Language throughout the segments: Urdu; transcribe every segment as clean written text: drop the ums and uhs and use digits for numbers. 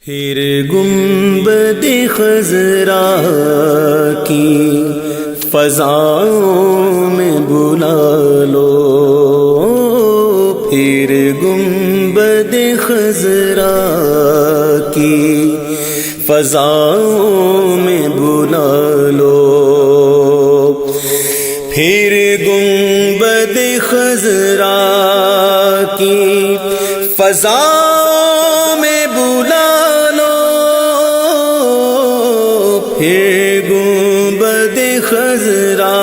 پھر گنبد خضرا کی فضاؤں میں بلا لو، پھر گنبد خضرا کی فضاؤں میں بلا لو، پھر گنبد خضرا کی فضاؤں میں بلا لو، پھر گنبد خضرا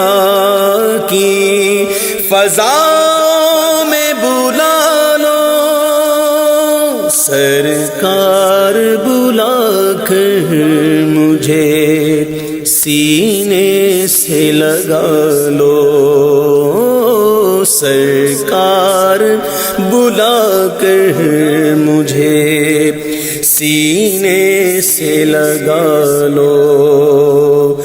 کی فضاؤں میں بلا لو، سرکار بلا کر مجھے سینے سے لگا لو، سرکار بلا کر مجھے سینے سے لگا لو،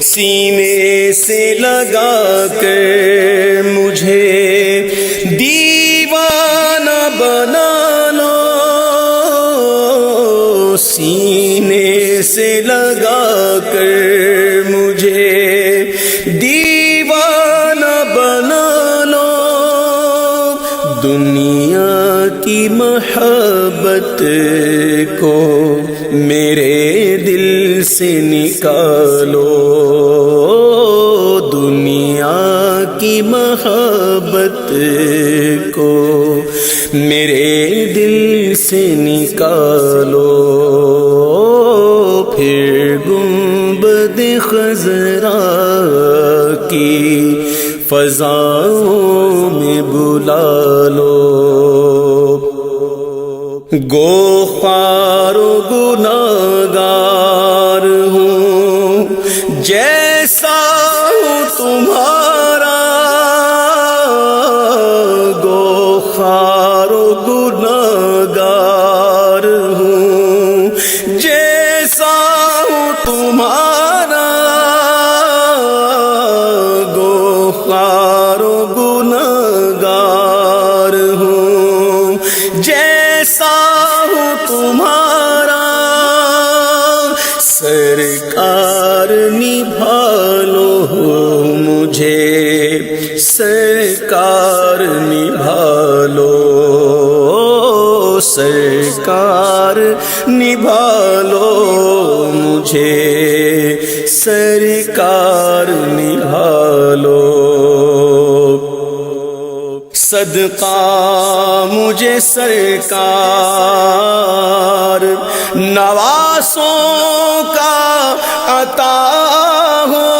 سینے سے لگا کر مجھے دیوانہ بنا لو، سینے سے لگا کر مجھے دیوانہ بنا لو، دنیا کی محبت کو میرے دل سے نکالو، دنیا کی محبت کو میرے دل سے نکالو، پھر گنبد خضرا کی فضاؤں میں بلا لو، گو خوار و گناہگار ہوں جیسا ہوں تمہارا، گو خوار و گناہگار ہوں جیسا ہوں تمہارا، گو خوار و گناہگار ہوں جیسا ہوں تمہارا، سرکار نبھا لو مجھے، سرکار نبھا لو، سرکار نبھا لو مجھے، سرکار نبھا لو، صدقہ مجھے سرکار نواسوں کا عطا ہو،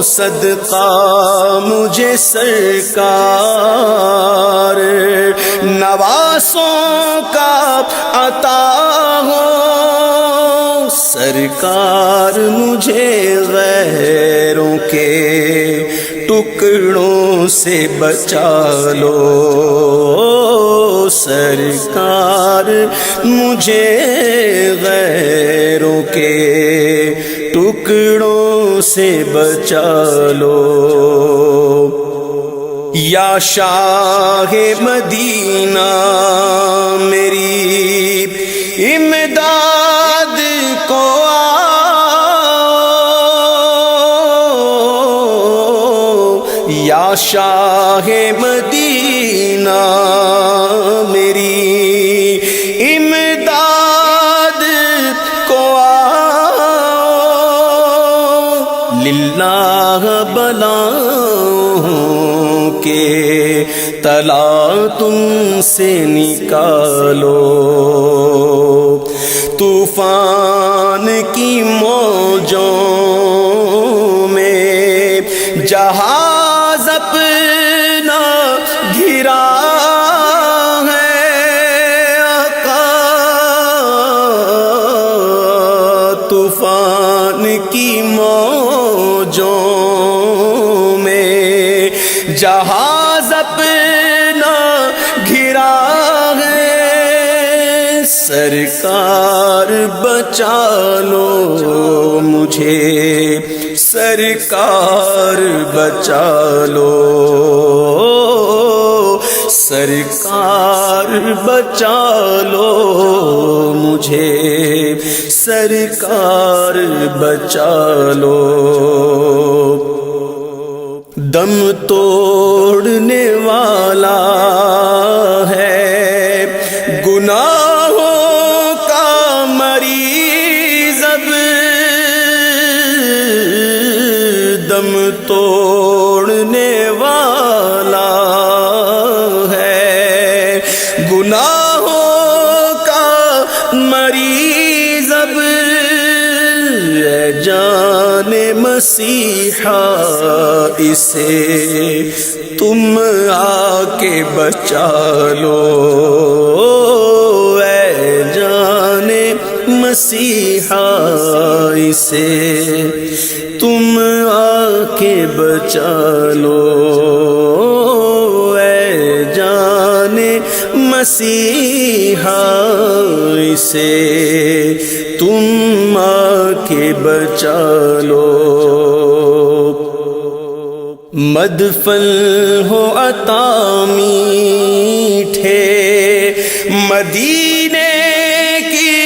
صدقہ مجھے سرکار نواسوں کا عطا ہو، سرکار مجھے غیروں کے ٹکڑوں سے بچا لو، سرکار مجھے غیروں کے ٹکڑوں سے بچا لو، یا شاہ مدینہ میری امداد کو یا شاہ مدینہ میری امداد کو آؤ، للہ بلاؤں کے تلا تم سے نکالو، طوفان کی موجوں میں جہاز اپنا گھرا ہے آقا، طوفان کی موجوں میں جہاز اپنا گھرا ہے، سرکار بچا لو مجھے، سرکار بچا لو، سرکار بچا لو مجھے، سرکار بچا لو۔ دم توڑنے والا ہے گناہوں کا مریض، اب دم توڑنے والا ہے گناہوں کا مریض، اب اے جان مسیحا اسے تم آ کے بچا لو، اے جان مسیحا اسے تم آ کے بچا لو، اے جان مسیحا اسے تم آ کے بچا لو۔ مدفن ہو عطا میٹھے مدینے کی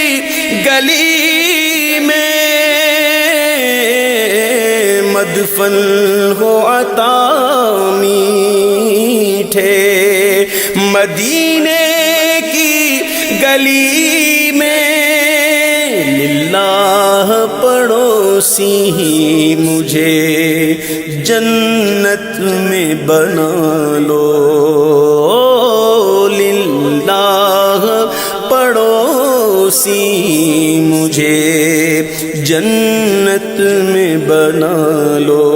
گلی میں، مدفن ہو عطا میٹھے مدینے کی گلی میں، للہ پڑوسی ہی مجھے جنت میں بنا لو، للہ پڑوسی مجھے جنت میں بنا لو۔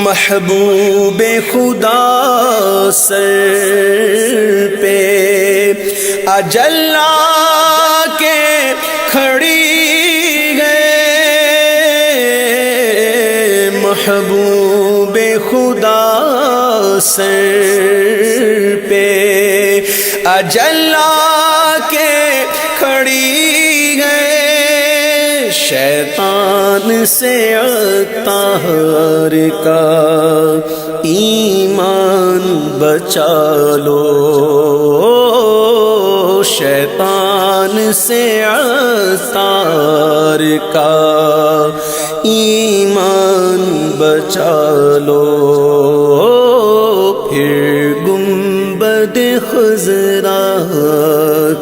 محبوب خدا سر پہ اجل آ کے کھڑی ہے، محبوب خدا سر پہ اجل آ کے کھڑی ہے، شیطان سے عطار کا ایمان بچا لو، شیطان سے عطار کا ایمان بچا لو، پھر گنبد خضرا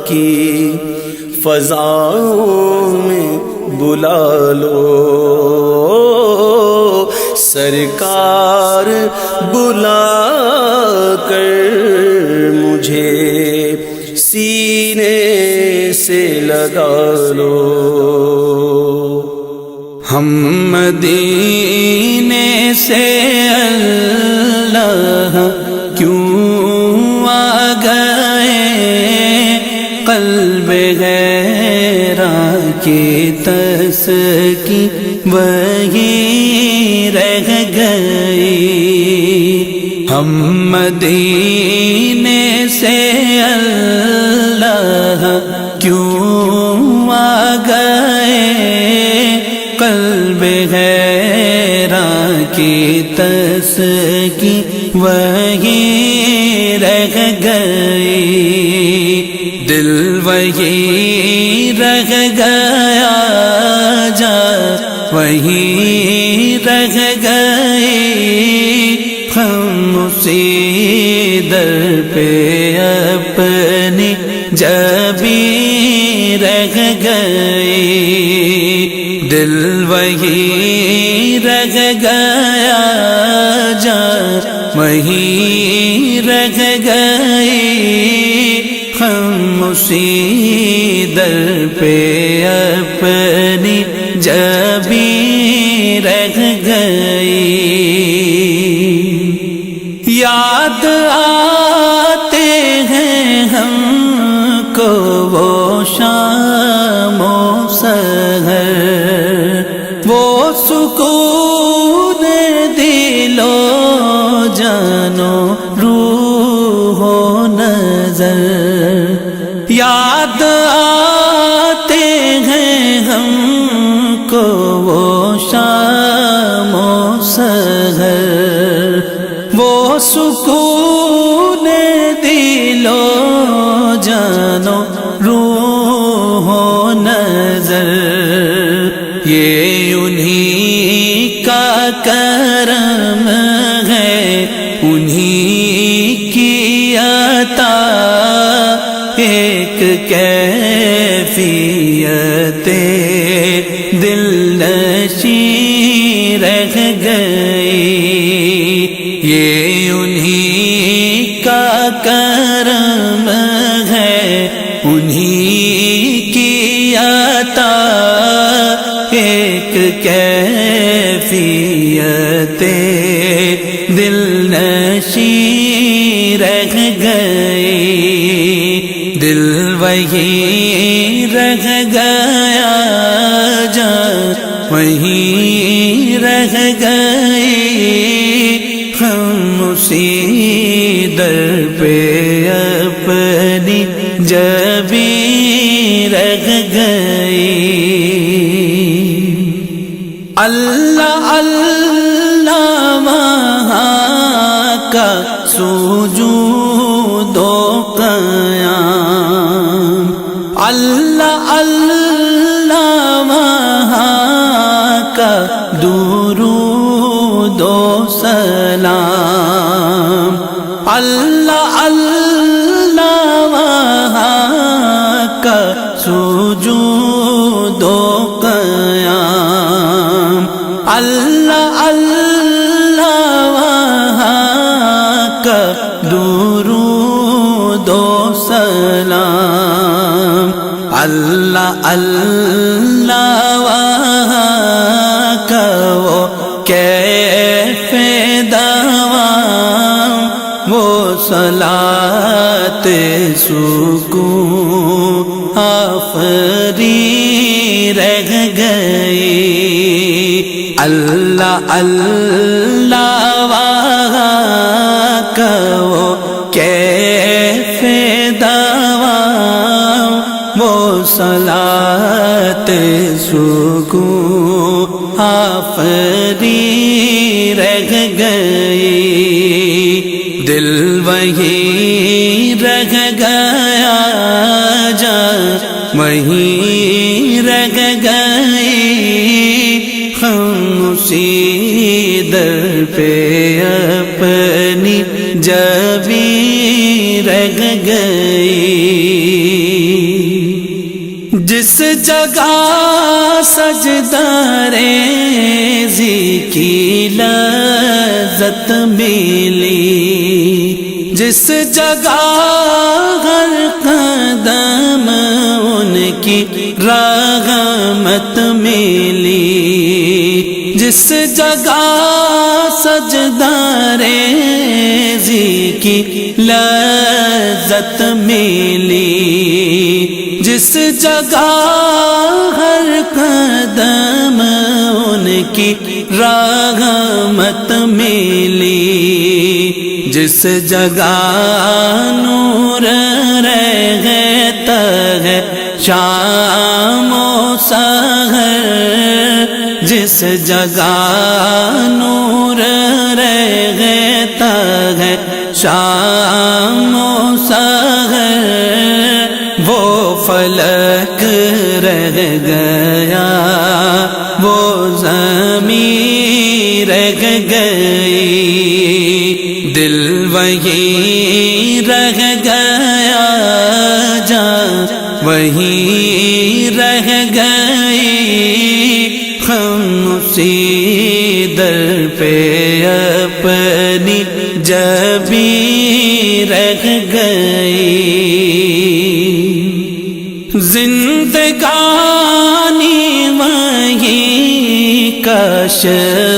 کی فضاؤں میں بلا لو، سرکار بلا کر مجھے سینے سے لگا لو۔ ہم مدینے سے اللہ کیوں آ گئے، قلب غیراں کی تسکی وہی رہ گئی، ہم مدینے سے اللہ کیوں آ گئے، قلب غیراں کی تسکی وہی رہ گئی، دل وہی رہ گیا جا وہی رہ گئی، ہم اسی در پہ اپنی جبی رہ گئی، دل وہی رہ گیا جا وہی رہ گئی، ہم اسی در پہ اپنی جبی رہ گئی، یاد آتے ہیں ہم کو وہ شام و سحر، وہ سکون دل و جانو روح و نظر، یاد آتے ہیں ہم کو وہ شام و سحر، وہ سکون دل جانو روح و نظر، یہ انہی کا کرم ہے، انہی کی عطا، ایک کیفیت دل نشیں رہ گئی، یہ انہی کا کرم ہے، انہی کی عطا، ایک کیفیت دل نشیں رہ گئی، دل وہی رہ گیا جان وہیں رہ گئی، ہم اسی در پہ اپنی جبیں رہ گئی۔ اللہ اللہ وہاں کا سجود و قیام، اللہ اللہ وہاں کا درود و سلام، اللہ اللہ وہاں کا سجود و قیام، اللہ اللہ وہاں کا درود و سلام، اللہ اللہ وہاں کا وہ کیف دوام، وہ صلاۃ سکون آفری رہ گئی، اللہ اللہ وہاں کا وہ کیف دوام، وہ صلاۃ سکون آفری رہ گئی، دل وہی رہ گیا جان وہیں رہ گئی، ہم اسی در پہ اپنی جبیں رہ گئی، جس جگہ سجدہ ریزی کی لذت ملی، جس جگہ ہر قدم ان کی رحمت ملی، جس جگہ سجدہ ریزی کی لذت ملی، جس جگہ ہر قدم ان کی رحمت ملی، جس جگہ نور رہتا ہے شام و سحر، جس جگہ نور رہتا ہے شام و سحر، وہ فلک رہ گیا، وہ زمین رہ گئی، دل وہیں رہ گیا جان وہیں رہ گئی، ہم اسی در پہ اپنی جبیں رہ گئی، زندگانی وہیں کاش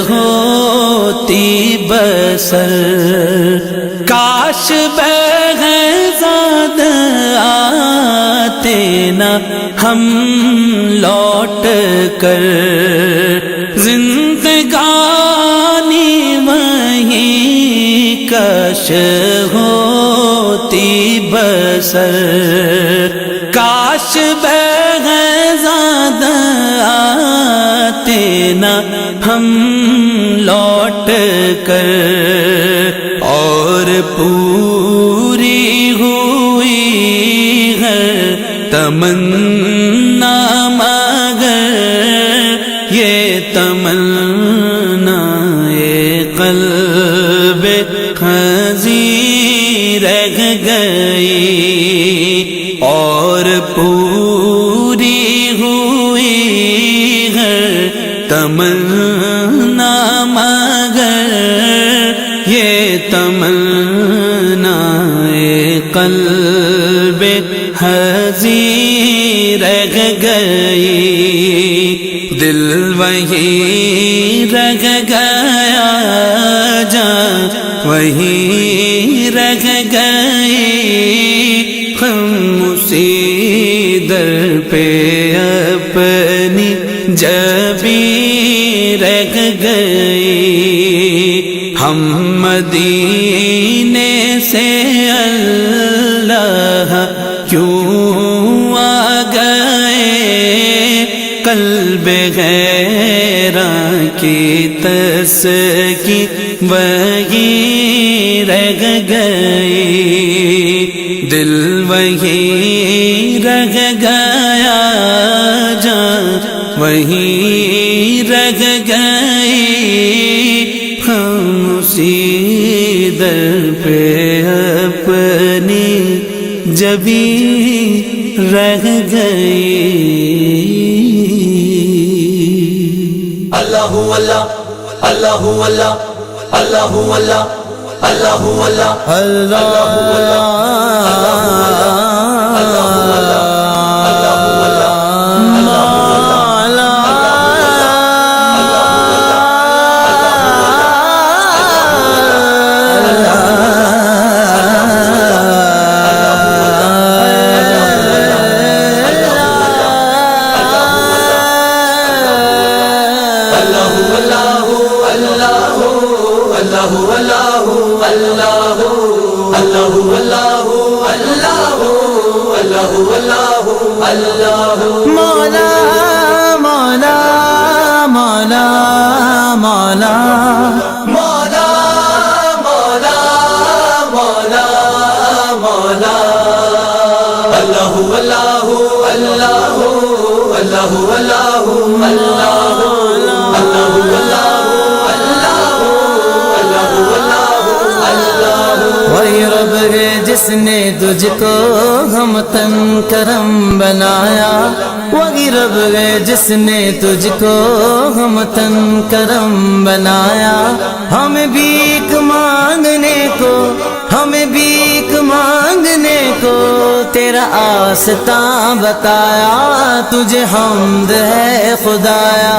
ہوتی بسر، کاش بہزاد آتے نہ ہم لوٹ کر، زندگانی وہیں کاش ہوتی بسر، کاش بہزاد آتے نہ ہم لوٹ کر، اور پوری ہوئی تمنا مگر یہ تمنا قلب خزی رہ گئی اور پوری ہوئی ہے تمنا مگر یہ تمنا قلب خزی رہ گئی دل وہی رہ گیا جان وہی رہ گئی ہم اسی در پہ اپنی جبی رہ گئی ہم مدینے سے اللہ کیوں آ گئے قلب غیراں کی تسکی وہی رہ گئی دل وہی رہ گیا جان وہی رہ گئی ہم اسی در پہ اپنی جبی رہ گئی اللہ اللہ اللہ اللہ اللہ اللہ اللہ مولا مولا مولا مولا مولا مولا مولا مولا اللہ اللہ اللہ اللہ اللہ وہی رب ہے جس نے تجھ کو ہم تن کرم بنایا وہی رب ہے جس نے تجھ کو ہم تن کرم بنایا ہمیں بھیک مانگنے کو ہمیں بھیک مانگنے کو تیرا آستاں بتایا تجھے حمد ہے خدایا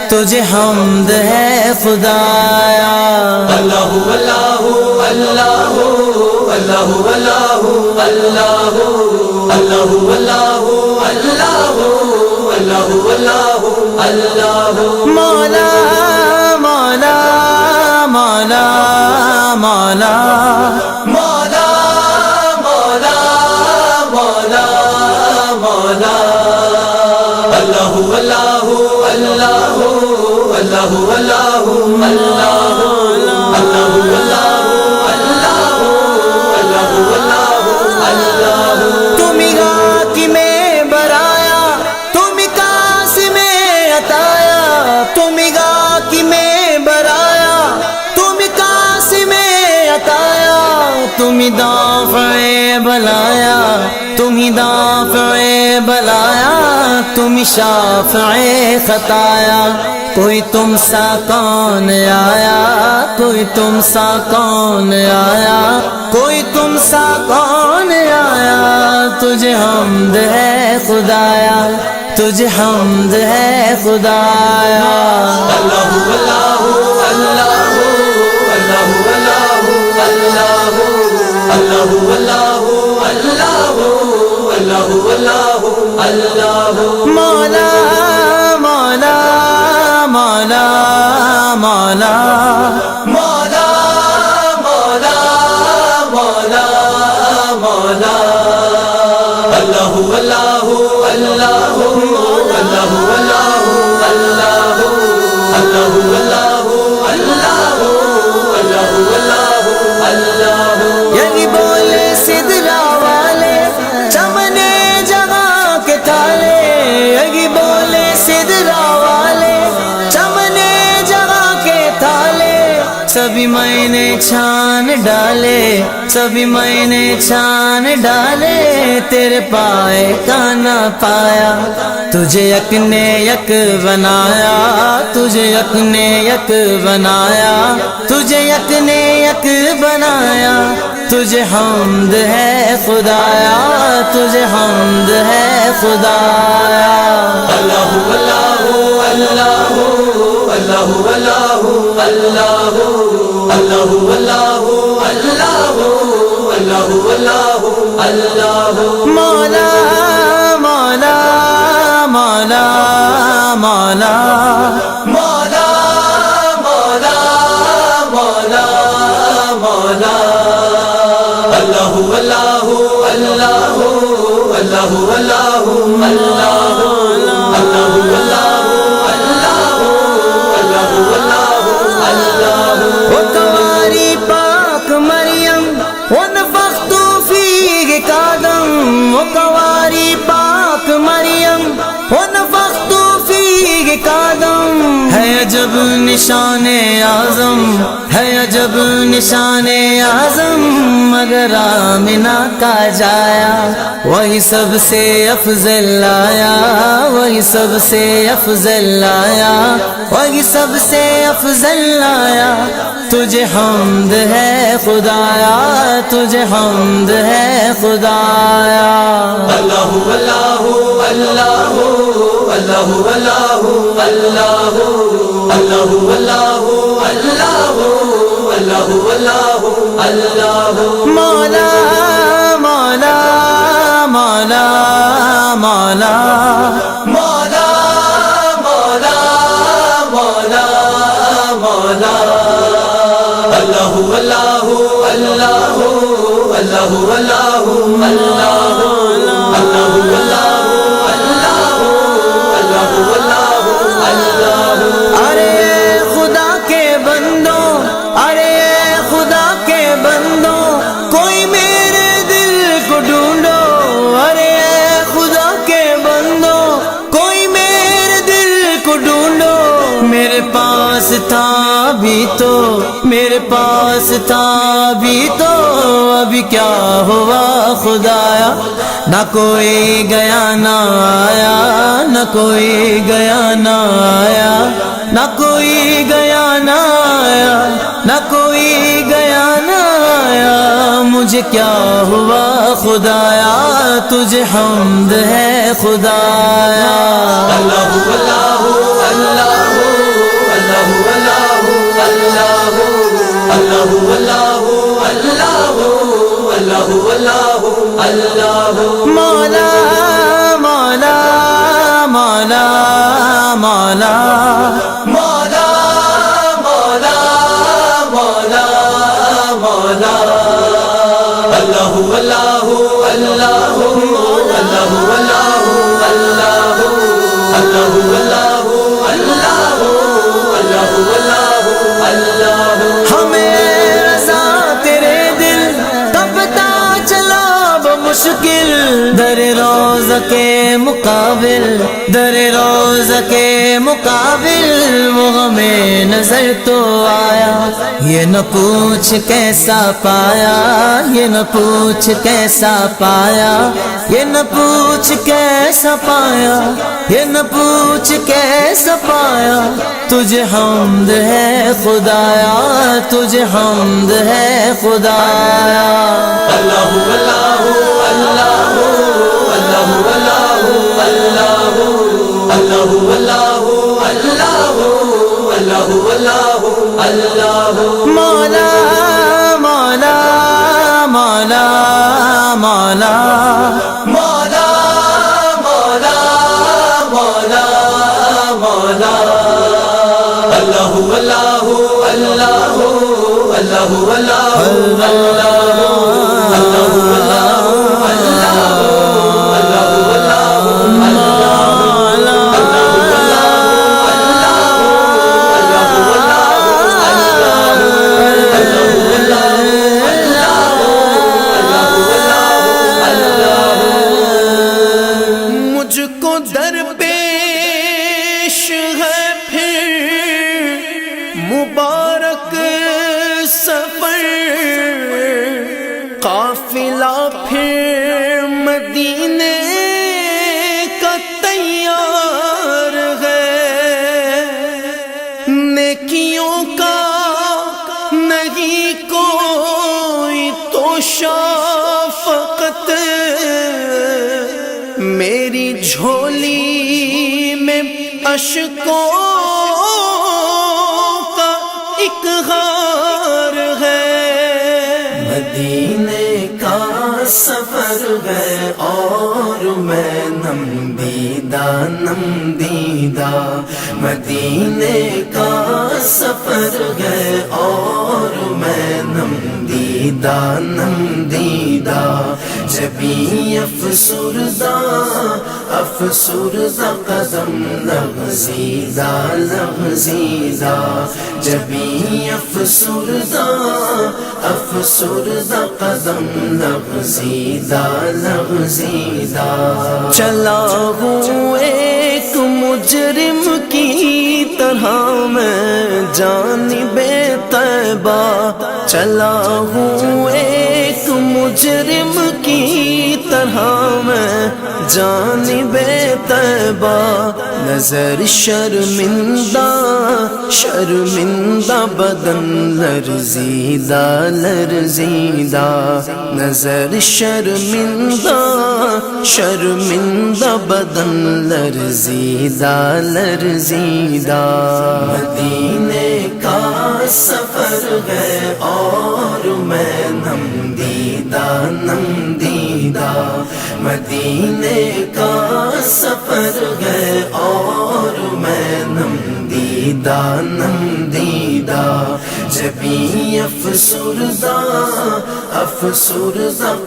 تجھے حمد ہے خدایا اللہ اللہ اللہ اللہ اللہ اللہ اللہ اللہ اللہ اللہ مولا مولا مولا مولا مولا مولا مولا مولا اللہ اللہ اللہ اللہ اللہ تمہیں غاکی میں برایا تمہیں کاسی میں عطایا تمہیں غاکی میں برایا تمہیں کاسی میں عطایا تمہیں دافع بلایا تمہیں دافع بلایا تمہیں شافع خطایا کوئی تم سا کون آیا کوئی تم سا کون آیا کوئی تم سا کون آیا تجھے حمد ہے خدایا تجھے حمد ہے خدایا اللہ اللہ اللہ اللہ اللہ اللہ اللہ اللہ مولا مولا مولا مولا مولا مولا مولا مولا اللہ اللہ اللہ اللہ اللہ یعنی بولے سدرا والے چمنے جہاں سبھی میں نے چھان ڈالے سبھی میں نے چھان ڈالے تیرے پائے کا نہ پایا تجھے یک نے یک بنایا تجھے یک نے یک بنایا تجھے یک نے یک بنایا تجھے حمد ہے خدایا تجھے حمد ہے خدایا اللہ اللہ اللہ اللہ اللہ اللہ اللہ اللہ اللہ اللہ اللہ مولا مولا مولا مولا مولا مولا مولا مولا اللہ اللہ اللہ اللہ اللہ اللہ وہ کنواری پاک مریم ونفخت فیہ قدم وہ کنواری پاک مریم ونفخت فیہ قدم ہے عجب نشان اعظم ہے عجب نشان اعظم مگر آمنہ کا جایا وہی سب سے افضل آیا وہی سب سے افضل آیا وہی سب سے افضل آیا تجھے حمد ہے خدایا تجھے حمد ہے خدایا اللہ اللہ اللہ اللہ اللہ اللہ اللہ اللہ اللہ اللہ اللہ مولا مولا مولا مولا مولا مولا مولا مولا اللہ اللہ اللہ اللہ اللہ ارے خدا کے بندوں ارے خدا کے بندوں کوئی میرے دل کو ڈھونڈو ارے خدا کے بندوں کوئی میرے دل کو ڈھونڈو میرے پاس تھا بھی تو میرے پاس تھا بھی تو ابھی کیا ہوا خدایا نہ کوئی گیا نہ آیا نہ کوئی گیا نہ آیا نہ کوئی گیا نہ آیا نہ کوئی گیا نہ آیا مجھے کیا ہوا خدایا تجھے حمد ہے خدایا اللہ اللہ اللہ مولا مولا مولا مولا مولا مولا مولا مولا اللہ اللہ اللہ ہمیں رضا تیرے دل تپتا چلا بمشکل در روز کے مقابل در روز کے مقابل وہ ہمیں نظر تو آیا یہ نہ پوچھ کیسا پایا یہ نہ پوچھ کیسا پایا یہ نہ پوچھ کیسا پایا یہ نہ پوچھ کیسا پایا تجھے حمد ہے خدایا تجھے حمد ہے خدایا اللہ اللہ اللہ مولا مولا مولا مولا مولا مولا مولا مولا اللہ اللہ اللہ اللہ مجھ کو درپیش ہے پھر مبارک جھولی میں اشکوں کا ایک غار ہے، مدینے کا سفر ہے اور میں نم دیدہ مدینے کا سفر ہے اور میں نم دیدہ جبھی افسردہ قدم لغزیدہ جبھی افسردہ قدم لغزیدہ چلا ہوں ایک مجرم کی طرح میں جانب طیبہ، چلا ہوں ایک مجرم کی طرح میں جانب طیبہ، نظر شرمندہ بدن لرزیدہ نظر شرمندہ بدن لرزیدہ مدینے کا سفر ہے اور میں نم دیدہ مدینے کا سفر ہے اور میں نم دیدہ جبھی افسردہ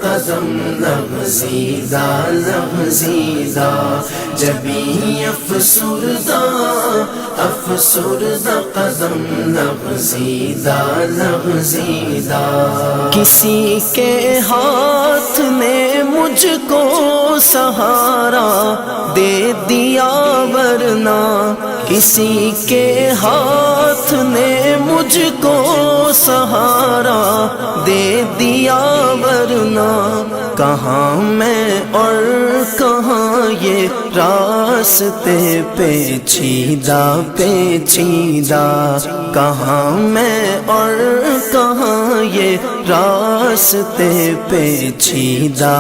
قدم لغزیدہ جبھی افسردہ قدم لغزیدہ کسی کے ہاتھ نے مجھ کو سہارا دے دیا ورنہ، کسی کے ہاتھ نے مجھ کو سہارا دے دیا ورنہ، کہاں میں اور کہاں یہ راستے پیچیدہ کہاں میں اور کہاں یہ راستے پیچیدہ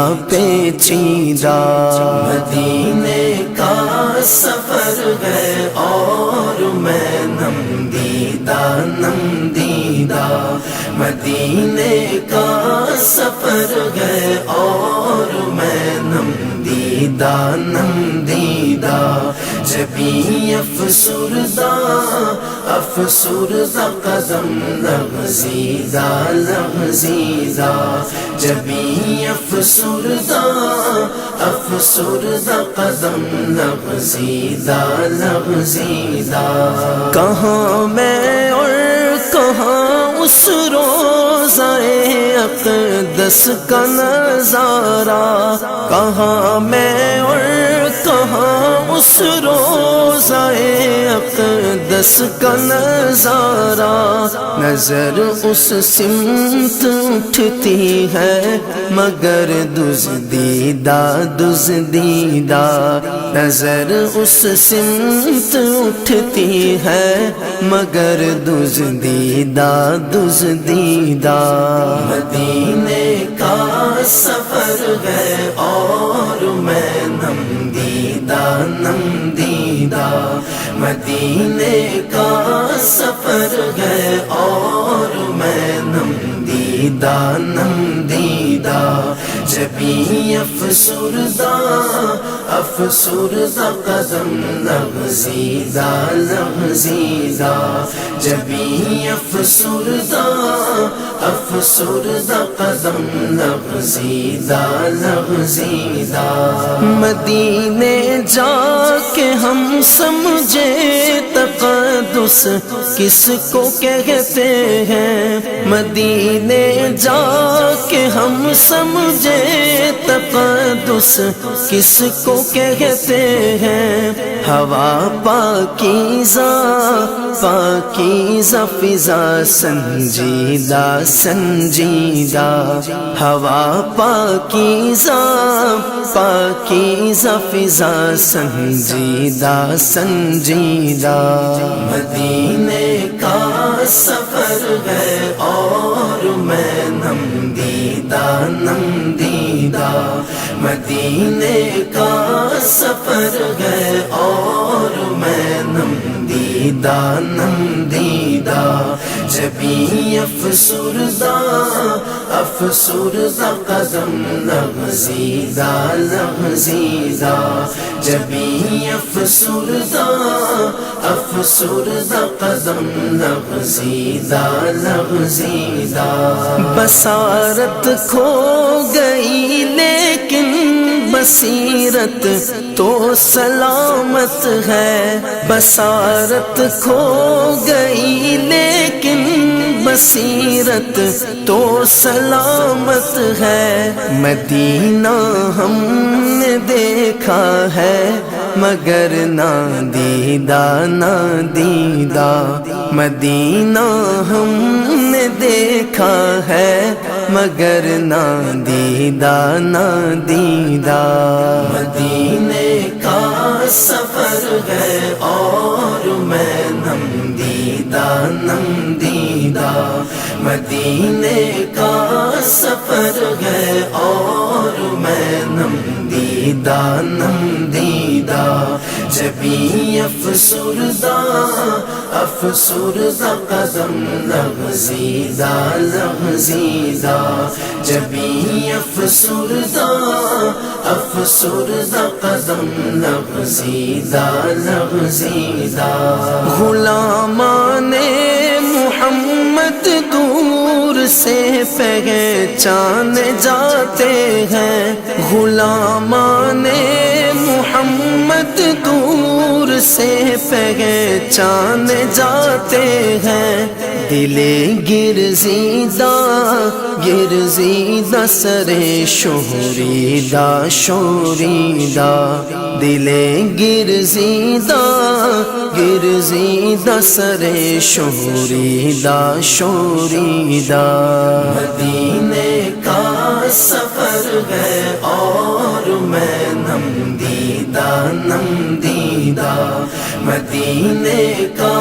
مدینے کا سفر ہے اور میں نم دیدہ مدینے کا سفر ہے اور میں نم دیدہ جبھی افسردہ قدم لغزیدہ جبھی افسردہ قدم لغزیدہ کہاں میں اور کہاں اس روزہ اقدس کا نظارہ، کہاں میں اور کہاں اس روزہ اقدس کا نظارہ، نظر اس سمت اٹھتی ہے مگر دزدیدہ نظر اس سمت اٹھتی ہے مگر دزدیدہ مدینے کا سفر ہے اور میں نم دیدہ مدینے کا سفر ہے اور میں نم دیدہ جبھی افسردہ قدم لغزیدہ جبھی افسردہ قدم لغزیدہ مدینے جا کے ہم سمجھے تقدس کس کو کہتے ہیں، مدینے جا کے ہم سمجھے تقدس کس کو کہتے ہیں، ہوا پاکیزہ فضا سنجیدہ ہوا پاکیزہ فضا سنجیدہ مدینے کا سفر ہے اور میں نم دیدہ مدینے کا سفر ہے اور میں نم دیدہ جبیں افسردہ قدم لغزیدہ جبیں افسردہ قدم لغزیدہ بصارت کھو گئی لیکن بصیرت تو سلامت ہے، بصارت کھو گئی لیکن بصیرت تو سلامت ہے۔ مدینہ ہم نے دیکھا ہے مگر نہ دیدہ، مدینہ ہم نے دیکھا ہے مگر نہ دیدہ۔ مدینے کا سفر ہے اور میں نم دیدہ مدینے کا سفر ہے اور میں نم دیدہ جبیں افسردہ قدم لغزیدہ جبیں افسردہ قدم لغزیدہ غلامان محمد دور سے پہچان جاتے ہیں، غلامان محمد دور سے پہچان جاتے ہیں۔ دل گرزیدہ سر شوریدہ دل گرزیدہ سر شوریدہ مدینے کا سفر ہے اور میں نم دیدہ مدینے کا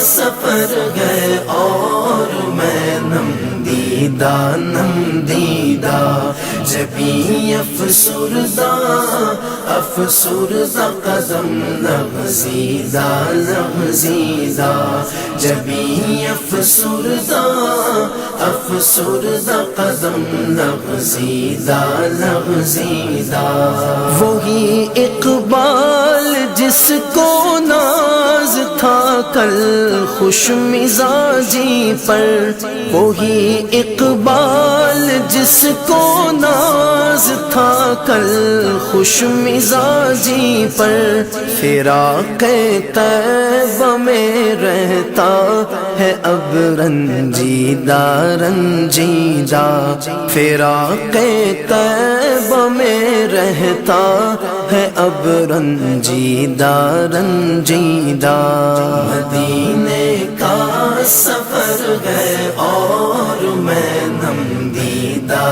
سفر ہے اور میں نم دیدہ جبیں افسردہ قدم لغزیدہ جبیں افسردہ قدم لغزیدہ وہی اقبال جس کو ناز تھا کل خوش مزاجی پر، وہی اقبال جس کو ناز تھا کل خوش مزاجی پر، فراق طیبہ میں رہتا ہے اب رنجیدہ فراق طیبہ میں رہتا ہے اب رنجیدہ مدینے کا سفر ہے اور میں نم دیدہ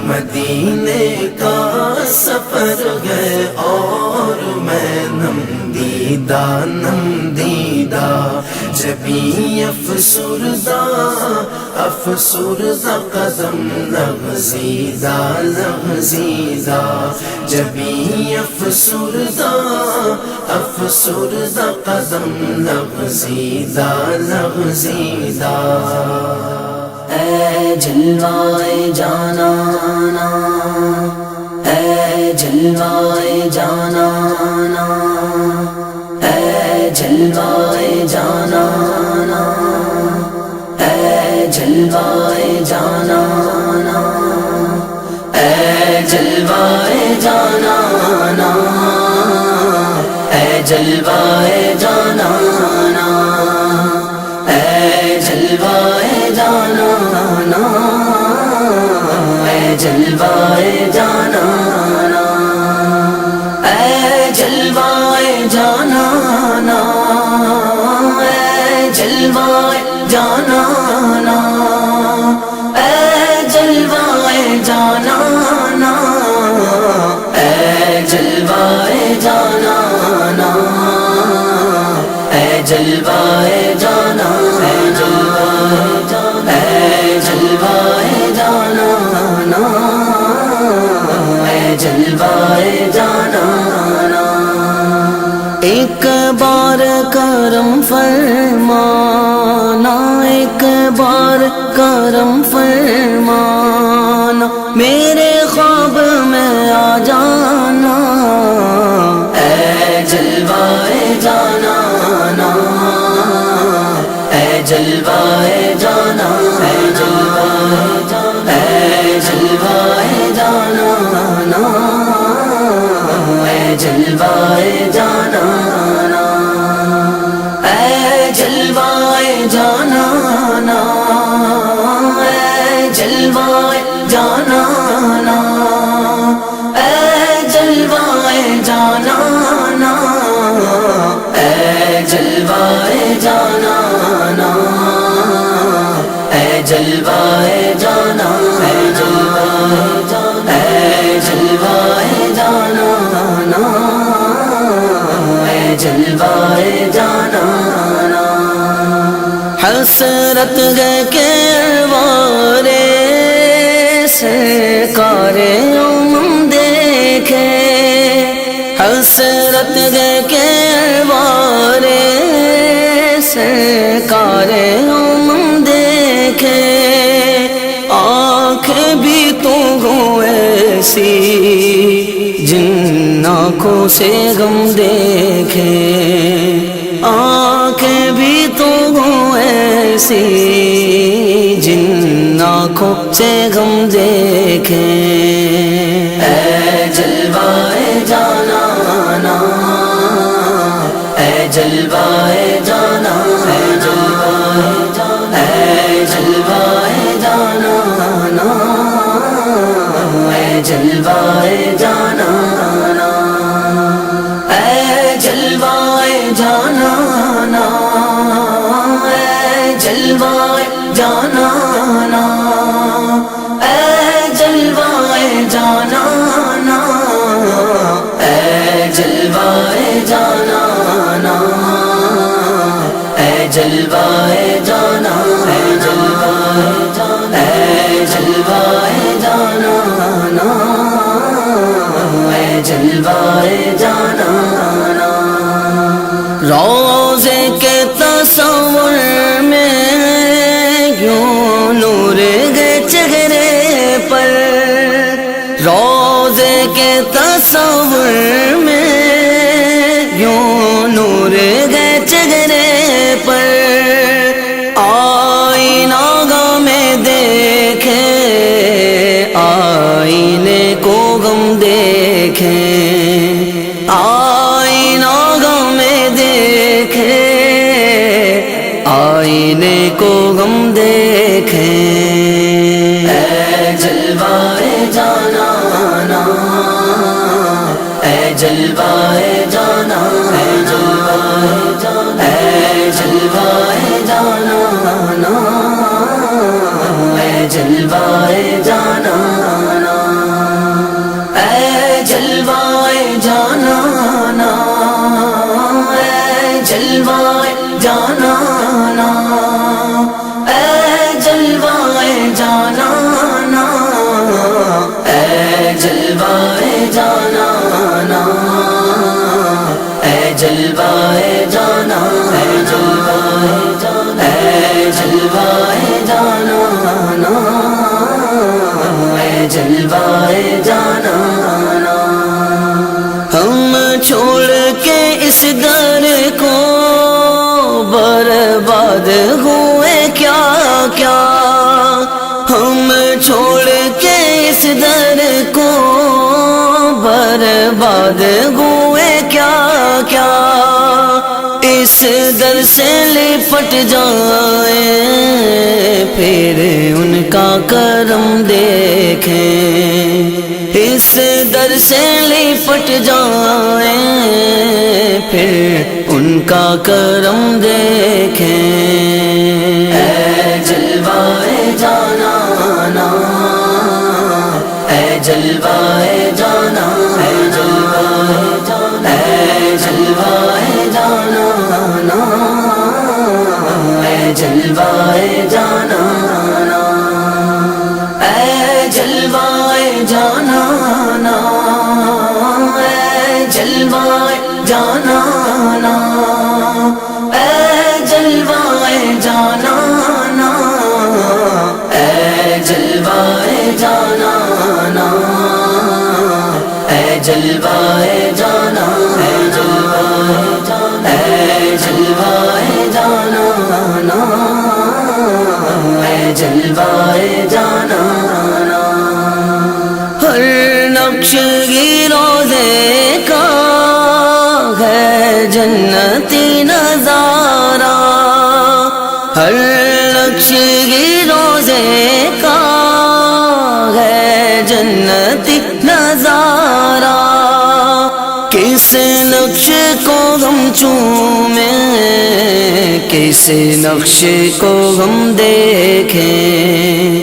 مدینے کا سفر ہے اور میں نم دیدہ جبیں افسردہ قدم لغزیدہ جبیں افسردہ قدم لغزیدہ اے جلوائے جانانا، اے جلوائے جانانا، اے جلوائے جانانا، اے جلوائے جانانا، اے جلوائے جانانا، اے جلوائے جانانا، اے جلوائے جانانا، اے جلوائے جانانا، اے جلوائے جانانا، اے جلوائے جانانا، اے جلوائے جانانا، اے جلوائے جانانا، اے جلوائے جانانا، اے جلوائے جانانا، جلوائے جانانا ایک بار کرم فرمانا، ایک بار کرم فرمانا، میرے خواب میں آ جانا، اے جلوائے جانانا، اے جلوائے جانا، اے جلوائے جانا، اے جلوائے جانانا، اے جلوائے جانانا، اے جلوائے جانانا، اے جلوائے جانانا، اے جلوائے جانانا، اے جلوائے جانانا، اے جلوائے جانا، اے جلوائے جانا، اے جلوائے جانانا، اے جلوائے جانانا حسرت ہے کہ وارے سرکار امم دیکھے، حسرت ہے کہ وارے سرکار امم دیکھے، آنکھیں بھی تو ہوں ایسی جن آنکھوں سے غم دیکھے، آنکھیں بھی تو ہوں ایسی جن آنکھوں سے غم دیکھے، اے جلوائے جانانا، اے جلوائے جانا، اے جلوائے جانا، اے جلوائے جانانا، اے جلوائے جانانا، اے جلوائے جانانا، اے جلوائے جانانا، اے جلوائے جانانا، اے جلوائے جانانا، اے جلوائے جانا، اے جلوائے جانا، اے جلوائے جانانا، اے جلوائے جانانا روزے کے تصور میں یوں نور گئے چہرے پر، روزے کے تصور میں یوں نور گئے چہرے پر، آئینہ گاہ میں دیکھے آئینے کو غم دیکھے، آئینہ گاہ میں دیکھے آئینے کو غم دیکھے، اے جلوائے جانانا، اے جلوائے جانا، اے جلوائے جانا، اے جلوائے جانانا، اے جلوائے جانانا، اے جلوائے جانانا، اے جلوائے جانانا، اے جلوائے جانانا، اے جلوائے جانانا، اے جلوائے جانا، اے جلوائے جانا، اے جلوائے جانانا، اے جلوائے جانانا ہم چھوڑ کے اس در کو برباد ہوئے کیا کیا، ہم چھوڑ کے اس در کو برباد ہوئے کیا کیا، اس در سے لپٹ جائیں پھر ان کا کرم دیکھیں، اس در سے لپٹ جائیں پھر ان کا کرم دیکھیں، اے جلوائے جانانا، اے جلوائے جانا، اے جلوائے جانا، اے جلوائے جانانا، اے جلوائے جانانا، اے جلوائے جانانا، جانا نا، اے جلوائے جانا نا، اے جلوائے جانا نا، اے جلوائے جانا، اے جلوائے جانا نا، اے جلوائے جانا نا۔ ہر نقش کی روزے کا ہے جنتی نظارہ، ہر نقش کی روزے کا ہے جنتی نظارہ، کس نقش کو ہم چومیں، کس نقش کو ہم دیکھیں،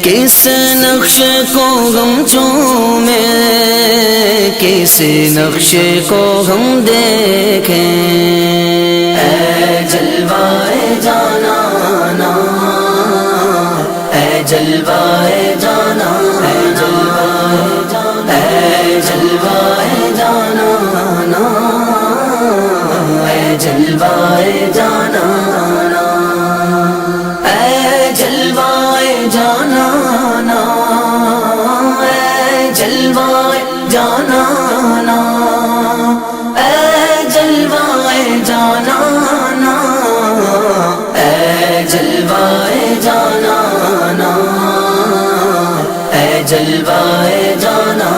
کس نقش کو ہم چومیں، کس نقش کو ہم دیکھیں، اے جلوائے جانا نا، اے جلوائے جانا، اے جلوائے جانا نا، اے جلوائے جانا نا، اے جلوائے جانا نا، اے جلوائے جانا نا، اے جلوائے جانا نا، اے جلوائے جانا نا، اے جلوائے جانا،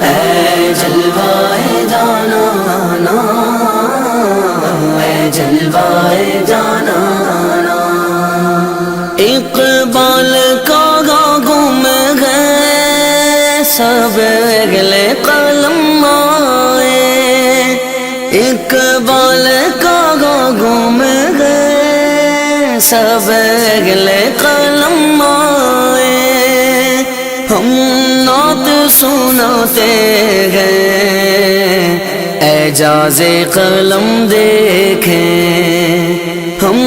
اے جلوائے جانا نا، اے جلوائے جانا نا۔ اقبال کا گم گئے سب اگلے قلم آئے، اقبال کا گم گئے سب اگلے قلم آئے، ہم نعت سناتے گئے اعجاز قلم دیکھیں، ہم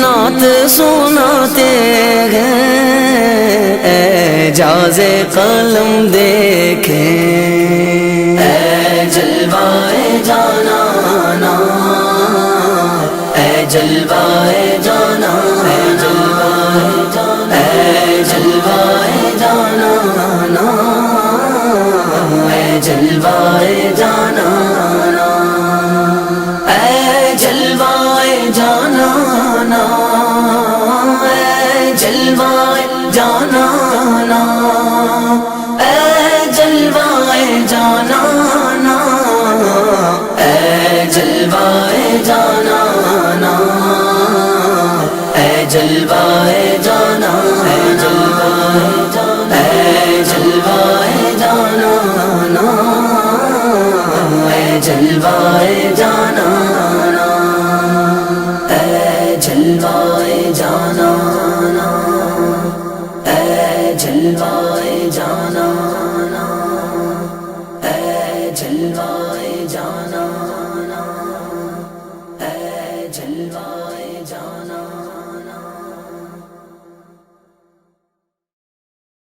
نعت سناتے گئے اعجاز قلم دیکھیں، اے جلوائے جانا نا، اے جلوائے جانا، اے جلوائے جانا نا، اے جلوائے جانا نا، اے جلوائے جانا نا، اے جلوائے جانا نا، اے جلوائے جانا نا، اے جلوائے جانا نا، اے جلوائے جانا، اے جلوائے جانا نا، اے جلوائے جانا۔